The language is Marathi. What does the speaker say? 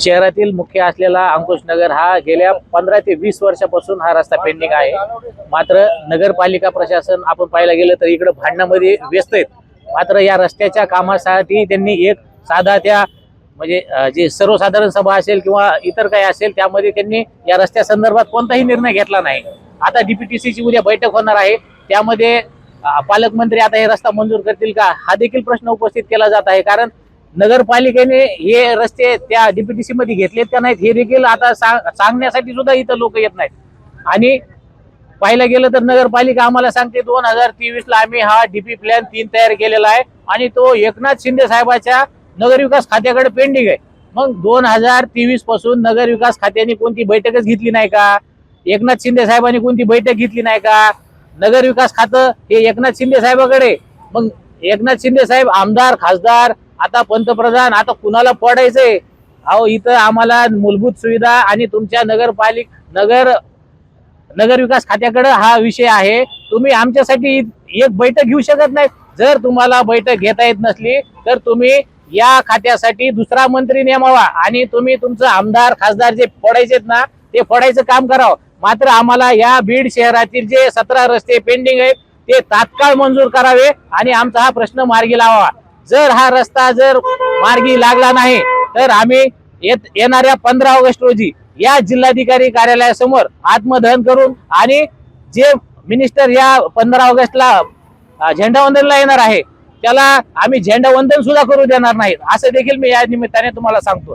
शहरातील मुख्य असलेला अंकुश नगर हा गेल्या 15 ते 20 वर्षापासून हा रस्ता पेंडिंग आहे। मात्र नगरपालिका प्रशासन आपण पाहायला गेलं तर इकडे भांडणामध्ये व्यस्त आहेत। मात्र या रस्त्याच्या कामासाठी त्यांनी एक साधा त्या म्हणजे जे सर्वसाधारण सभा असेल किंवा इतर काही असेल त्यामध्ये त्यांनी या रस्त्या संदर्भात कोणताही निर्णय घेतला नाही। आता डीपीटीसीची उद्या बैठक होणार आहे, त्यामध्ये पालकमंत्री आता हे रस्ता मंजूर करतील का हा देखील प्रश्न उपस्थित केला जात आहे। कारण नगरपालिकेने हे रस्ते त्या डीपीटीसी मध्ये घेतलेत का नाहीत हे देखील आता सांगण्यासाठी सुद्धा इथं लोक येत नाहीत। आणि पाहायला गेलं तर नगरपालिका आम्हाला सांगते 2023 ला आम्ही हा डीपी प्लॅन 3 तयार केलेला आहे आणि तो एकनाथ शिंदे साहेबाच्या नगरविकास खात्याकडे पेंडिंग आहे। मग 2023 पासून नगरविकास खात्याने कोणती बैठकच घेतली नाही का? एकनाथ शिंदे साहेबांनी कोणती बैठक घेतली नाही का? नगरविकास खातं हे एकनाथ शिंदे साहेबाकडे, मग एकनाथ शिंदे साहेब आमदार खासदार आता पंतप्रधान आता कुणाला पडायचंय? अहो इथं आम्हाला मूलभूत सुविधा आणि तुमच्या नगर विकास खात्याकडे हा विषय आहे। तुम्ही आमच्यासाठी एक बैठक घेऊ शकत नाही। जर तुम्हाला बैठक घेता येत नसली तर तुम्ही या खात्यासाठी दुसरा मंत्री नेमावा आणि तुम्ही तुमचं आमदार खासदार जे फोडायचेत ना ते फोडायचं काम करावं। मात्र आम्हाला या बीड शहरातील जे 17 रस्ते पेंडिंग आहेत ते तात्काळ मंजूर करावे आणि आमचा हा प्रश्न मार्गी लावावा। जर हा रस्ता मार्गी लागला नाही तर आम्ही येणाऱ्या 15 ऑगस्ट रोजी या जिल्हाधिकारी कार्यालयासमोर आत्मदहन करून आणि जे मिनिस्टर या 15 ऑगस्टला झेंडावंदनला येणार आहे त्याला आम्ही झेंडावंदन सुद्धा करू देणार नाही, असं देखील मी या निमित्ताने तुम्हाला सांगतो।